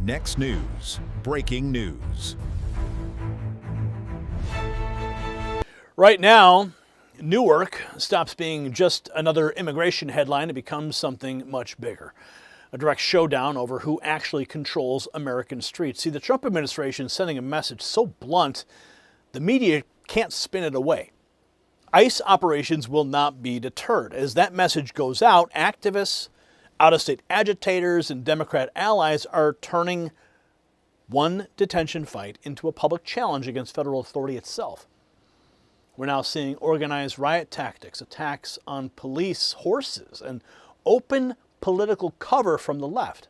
Next News, breaking news. Right now, Newark stops being just another immigration headline and becomes something much bigger. A direct showdown over who actually controls American streets. See, the Trump administration is sending a message so blunt, the media can't spin it away. ICE operations will not be deterred. As that message goes out, activists, out-of-state agitators, and Democrat allies are turning one detention fight into a public challenge against federal authority itself. We're now seeing organized riot tactics, attacks on police horses, and open political cover from the left.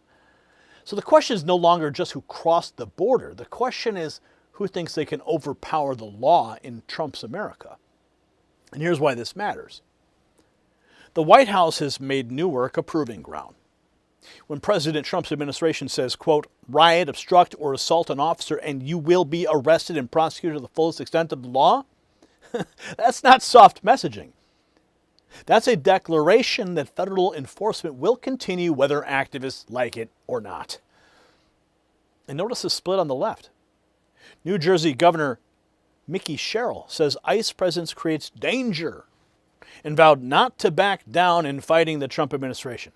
So the question is no longer just who crossed the border. The question is who thinks they can overpower the law in Trump's America. And here's why this matters. The White House has made Newark a proving ground. When President Trump's administration says, quote, riot, obstruct, or assault an officer and you will be arrested and prosecuted to the fullest extent of the law, that's not soft messaging. That's a declaration that federal enforcement will continue whether activists like it or not. And notice the split on the left. New Jersey Governor Mickey Sherrill says ICE presence creates danger and vowed not to back down in fighting the Trump administration.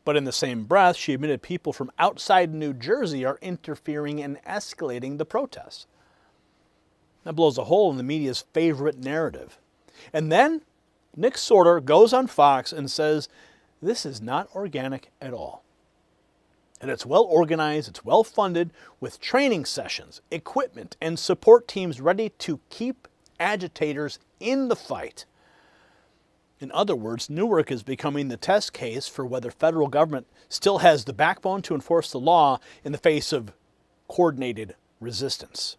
But in the same breath, she admitted people from outside New Jersey are interfering and escalating the protests. That blows a hole in the media's favorite narrative. And then Nick Sorter goes on Fox and says this is not organic at all. And it's well organized, it's well funded, with training sessions, equipment, and support teams ready to keep agitators in the fight. In other words, Newark is becoming the test case for whether federal government still has the backbone to enforce the law in the face of coordinated resistance.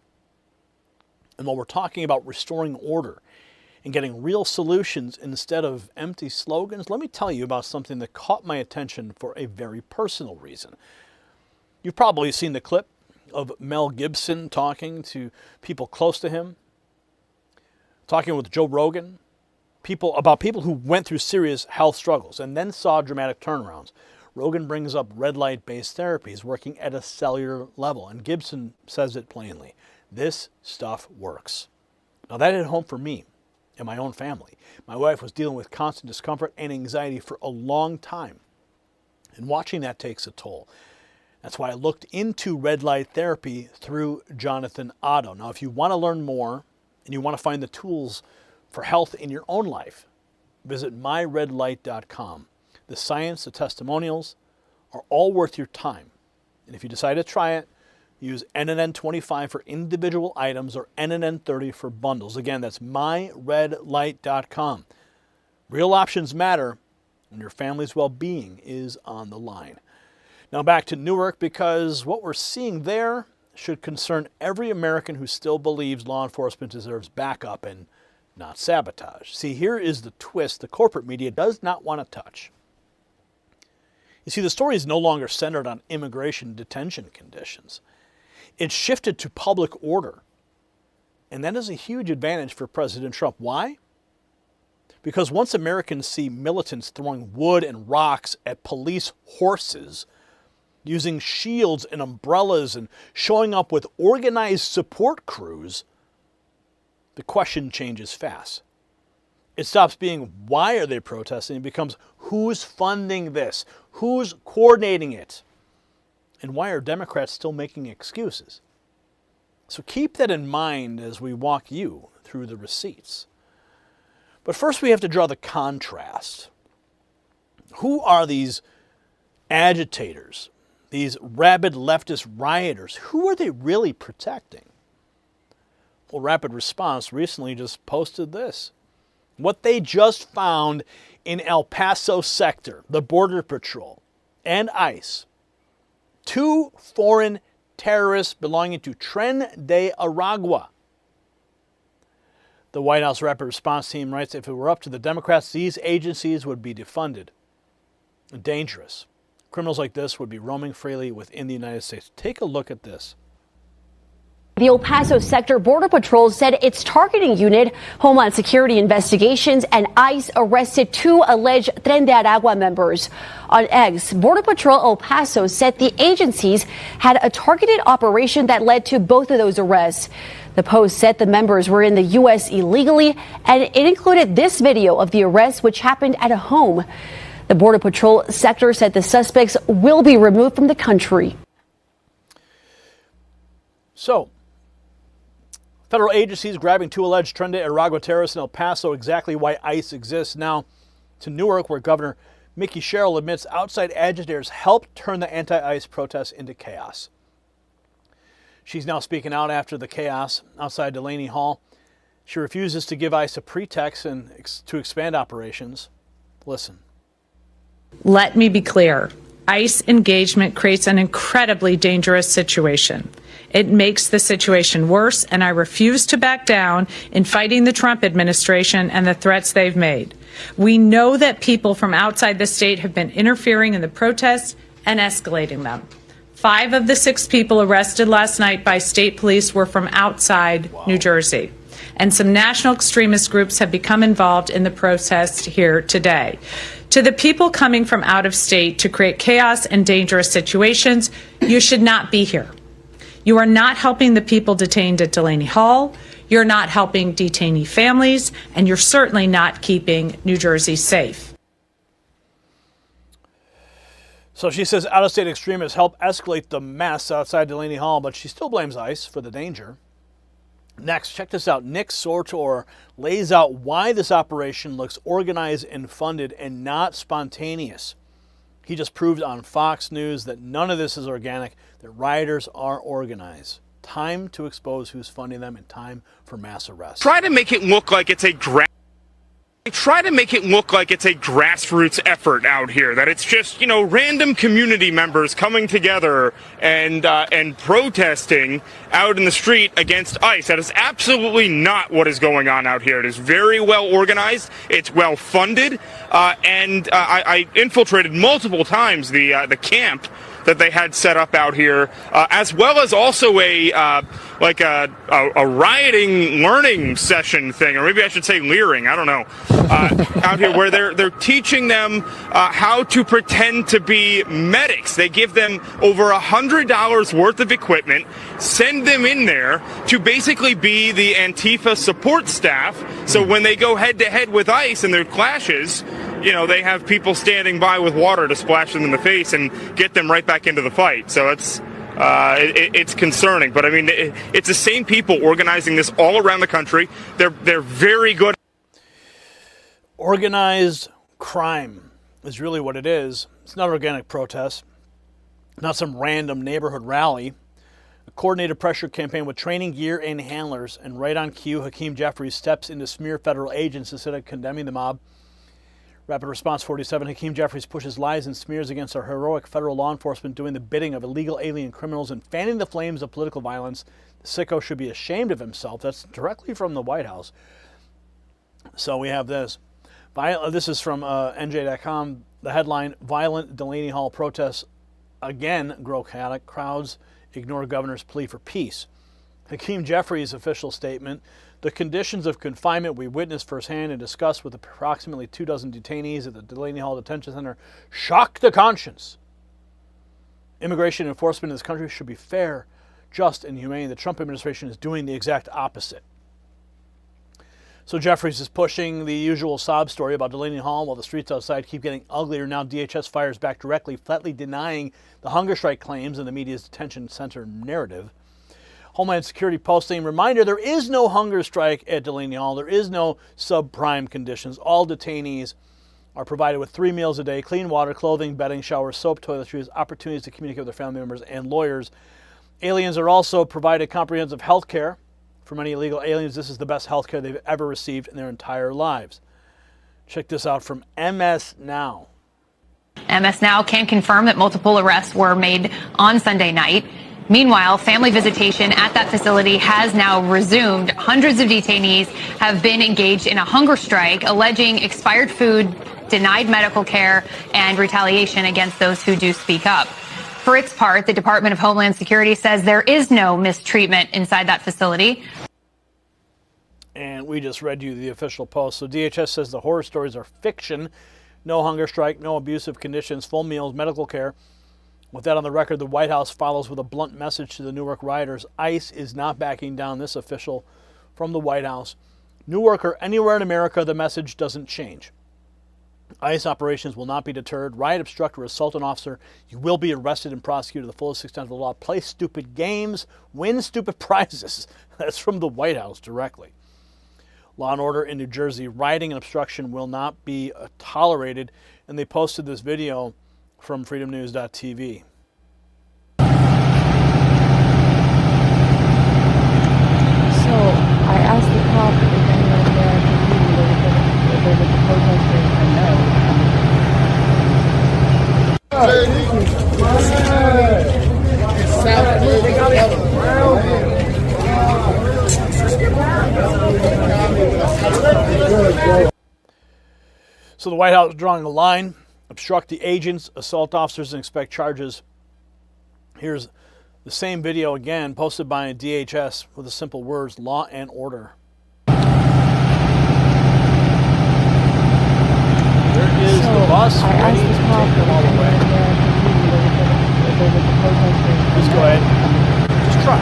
And while we're talking about restoring order and getting real solutions instead of empty slogans, let me tell you about something that caught my attention for a very personal reason. You've probably seen the clip of Mel Gibson talking to people close to him, talking with Joe Rogan, about people who went through serious health struggles and then saw dramatic turnarounds. Rogan brings up red light-based therapies working at a cellular level, and Gibson says it plainly. This stuff works. Now that hit home for me and my own family. My wife was dealing with constant discomfort and anxiety for a long time, and watching that takes a toll. That's why I looked into red light therapy through Jonathan Otto. Now, if you want to learn more and you want to find the tools for health in your own life, visit myredlight.com. The science, the testimonials are all worth your time. And if you decide to try it, use NNN25 for individual items or NNN30 for bundles. Again, that's myredlight.com. Real options matter when your family's well-being is on the line. Now back to Newark, because what we're seeing there should concern every American who still believes law enforcement deserves backup and not sabotage. See, here is the twist the corporate media does not want to touch. You see, the story is no longer centered on immigration detention conditions. It's shifted to public order. And that is a huge advantage for President Trump. Why? Because once Americans see militants throwing wood and rocks at police horses, using shields and umbrellas and showing up with organized support crews, the question changes fast. It stops being why are they protesting? It becomes who's funding this? Who's coordinating it? And why are Democrats still making excuses? So keep that in mind as we walk you through the receipts. But first we have to draw the contrast. Who are these agitators? These rabid leftist rioters? Who are they really protecting? Well, Rapid Response recently just posted this. What they just found in El Paso sector, the Border Patrol and ICE. 2 foreign terrorists belonging to Tren de Aragua. The White House Rapid Response team writes, if it were up to the Democrats, these agencies would be defunded. Dangerous. Criminals like this would be roaming freely within the United States. Take a look at this. The El Paso Sector Border Patrol said its targeting unit, Homeland Security Investigations, and ICE arrested 2 alleged Tren de Aragua members. On X, Border Patrol El Paso said the agencies had a targeted operation that led to both of those arrests. The Post said the members were in the U.S. illegally, and it included this video of the arrest, which happened at a home. The Border Patrol sector said the suspects will be removed from the country. So, federal agencies grabbing 2 alleged Tren de Aragua terrorists in El Paso, exactly why ICE exists. Now to Newark, where Governor Mickey Sherrill admits outside agitators helped turn the anti-ICE protests into chaos. She's now speaking out after the chaos outside Delaney Hall. She refuses to give ICE a pretext to expand operations. Listen. Let me be clear. ICE engagement creates an incredibly dangerous situation. It makes the situation worse, and I refuse to back down in fighting the Trump administration and the threats they've made. We know that people from outside the state have been interfering in the protests and escalating them. 5 of the 6 people arrested last night by state police were from outside New Jersey. And some national extremist groups have become involved in the protests here today. To the people coming from out of state to create chaos and dangerous situations, you should not be here. You are not helping the people detained at Delaney Hall. You're not helping detainee families, and you're certainly not keeping New Jersey safe. So she says out-of-state extremists help escalate the mess outside Delaney Hall, but she still blames ICE for the danger. Next, check this out. Nick Sortor lays out why this operation looks organized and funded and not spontaneous. He just proved on Fox News that none of this is organic, that rioters are organized. Time to expose who's funding them and time for mass arrests. Try to make it look like it's a grassroots effort out here, that it's just, random community members coming together and protesting out in the street against ICE. That is absolutely not what is going on out here. It is very well organized. It's well funded. And I infiltrated multiple times the camp that they had set up out here, as well as also a rioting learning session thing, or maybe I should say leering, I don't know, out here where they're teaching them how to pretend to be medics. They give them over $100 worth of equipment, send them in there to basically be the Antifa support staff. So when they go head to head with ICE in their clashes, they have people standing by with water to splash them in the face and get them right back into the fight. So it's concerning. But I mean, it's the same people organizing this all around the country. They're very good. Organized crime is really what it is. It's not organic protest, not some random neighborhood rally. A coordinated pressure campaign with training gear and handlers, and right on cue, Hakeem Jeffries steps in to smear federal agents instead of condemning the mob. Rapid Response 47, Hakeem Jeffries pushes lies and smears against our heroic federal law enforcement doing the bidding of illegal alien criminals and fanning the flames of political violence. The sicko should be ashamed of himself. That's directly from the White House. So we have this. This is from NJ.com. The headline, Violent Delaney Hall protests again grow chaotic. Crowds ignore governor's plea for peace. Hakeem Jeffries' official statement, the conditions of confinement we witnessed firsthand and discussed with approximately 24 detainees at the Delaney Hall Detention Center shock the conscience. Immigration enforcement in this country should be fair, just, and humane. The Trump administration is doing the exact opposite. So Jeffries is pushing the usual sob story about Delaney Hall while the streets outside keep getting uglier. Now DHS fires back directly, flatly denying the hunger strike claims in the media's detention center narrative. Homeland Security posting, reminder, there is no hunger strike at Delaney Hall. There is no subprime conditions. All detainees are provided with 3 meals a day, clean water, clothing, bedding, showers, soap, toiletries, opportunities to communicate with their family members and lawyers. Aliens are also provided comprehensive health care. For many illegal aliens, this is the best health care they've ever received in their entire lives. Check this out from MS Now. MS Now can confirm that multiple arrests were made on Sunday night. Meanwhile, family visitation at that facility has now resumed. Hundreds of detainees have been engaged in a hunger strike, alleging expired food, denied medical care, and retaliation against those who do speak up. For its part, the Department of Homeland Security says there is no mistreatment inside that facility. And we just read you the official post. So DHS says the horror stories are fiction. No hunger strike, no abusive conditions, full meals, medical care. With that on the record, the White House follows with a blunt message to the Newark rioters. ICE is not backing down. This official from the White House. Newark or anywhere in America, the message doesn't change. ICE operations will not be deterred. Riot, obstruct, or assault an officer. You will be arrested and prosecuted to the fullest extent of the law. Play stupid games. Win stupid prizes. That's from the White House directly. Law and order in New Jersey. Rioting and obstruction will not be tolerated. And they posted this video from freedomnews.tv. So I asked the cop if anyone there could leave. They were the protesters. I know. So the White House is drawing a line. Obstruct the agents, assault officers, and expect charges. Here's the same video again, posted by DHS with the simple words, law and order. There is the bus ready to take them all the way. Just go ahead. Just try.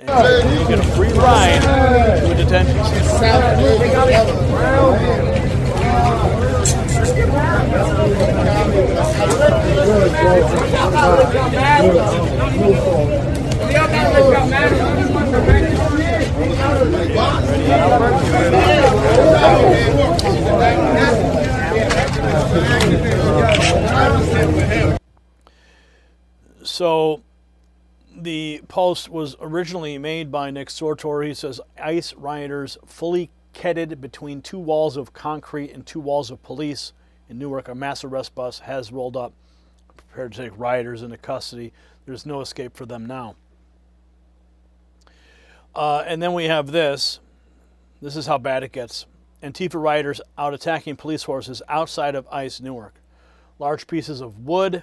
And you get a free ride to a detention center. So the post was originally made by Nick Sortor. He says ICE rioters fully kedded between two walls of concrete and two walls of police in Newark. A mass arrest bus has rolled up, prepared to take rioters into custody. There's no escape for them now. And then we have this. This is how bad it gets. Antifa rioters out attacking police horses outside of ICE Newark. Large pieces of wood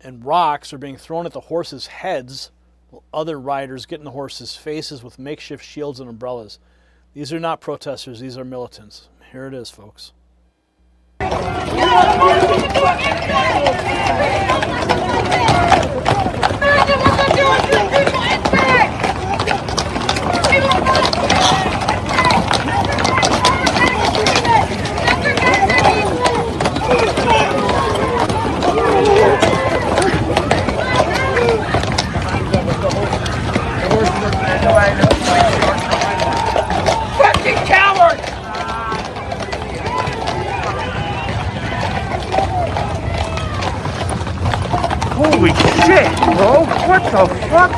and rocks are being thrown at the horses' heads, while other rioters get in the horses' faces with makeshift shields and umbrellas. These are not protesters, these are militants. Here it is, folks. Fucking coward! Holy shit, bro! What the fuck?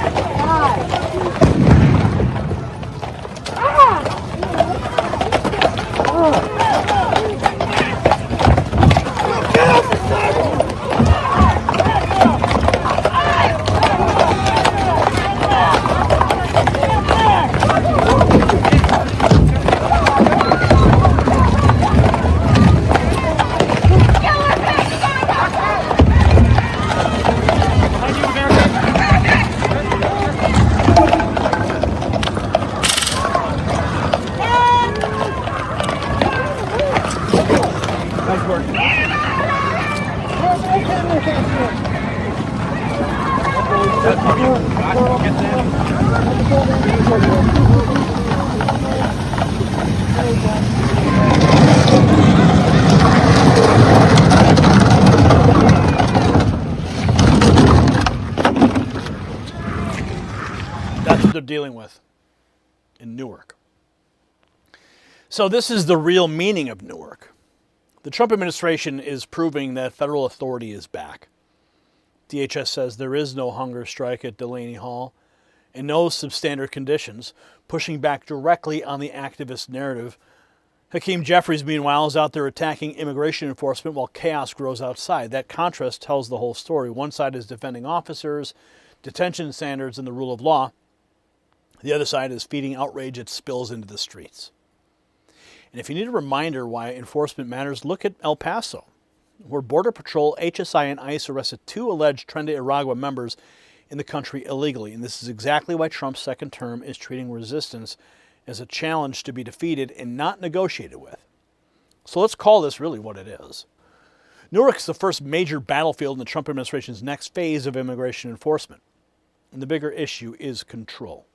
That's what they're dealing with in Newark. So this is the real meaning of Newark. The Trump administration is proving that federal authority is back. DHS says there is no hunger strike at Delaney Hall and no substandard conditions, pushing back directly on the activist narrative. Hakeem Jeffries, meanwhile, is out there attacking immigration enforcement while chaos grows outside. That contrast tells the whole story. One side is defending officers, detention standards, and the rule of law. The other side is feeding outrage that spills into the streets. And if you need a reminder why enforcement matters, look at El Paso. where Border Patrol, HSI, and ICE arrested 2 alleged Tren de Aragua members in the country illegally. And this is exactly why Trump's second term is treating resistance as a challenge to be defeated and not negotiated with. So let's call this really what it is. Newark is the first major battlefield in the Trump administration's next phase of immigration enforcement. And the bigger issue is control.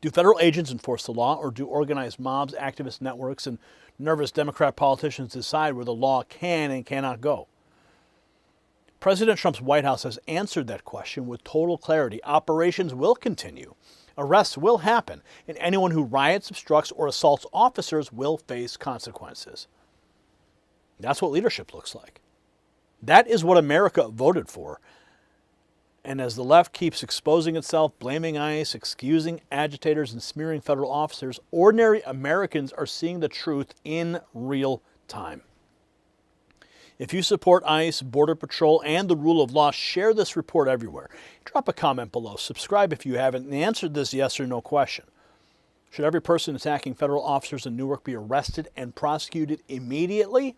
Do federal agents enforce the law, or do organized mobs, activist networks, and nervous Democrat politicians decide where the law can and cannot go? President Trump's White House has answered that question with total clarity. Operations will continue. Arrests will happen, and anyone who riots, obstructs, or assaults officers will face consequences. That's what leadership looks like. That is what America voted for. And as the left keeps exposing itself, blaming ICE, excusing agitators, and smearing federal officers, ordinary Americans are seeing the truth in real time. If you support ICE, Border Patrol, and the rule of law, share this report everywhere. Drop a comment below. Subscribe if you haven't, and answer this yes or no question. Should every person attacking federal officers in Newark be arrested and prosecuted immediately?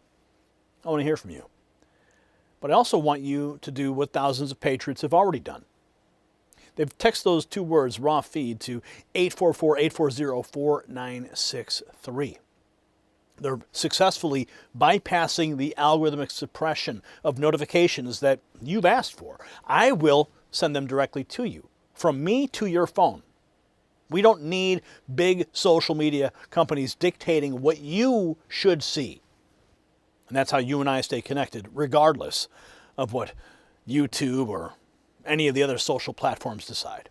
I want to hear from you. But I also want you to do what thousands of patriots have already done. They've texted those 2 words, raw feed, to 844-840-4963. They're successfully bypassing the algorithmic suppression of notifications that you've asked for. I will send them directly to you, from me to your phone. We don't need big social media companies dictating what you should see. And that's how you and I stay connected, regardless of what YouTube or any of the other social platforms decide.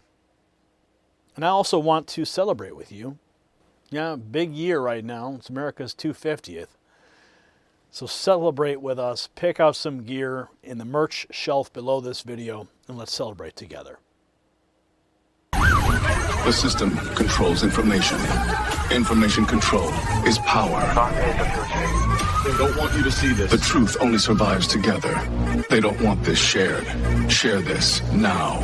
And I also want to celebrate with you. Yeah, big year right now. It's America's 250th. So celebrate with us. Pick out some gear in the merch shelf below this video, and let's celebrate together. The system controls information. Information control is power. They don't want you to see this. The truth only survives together. They don't want this shared. Share this now.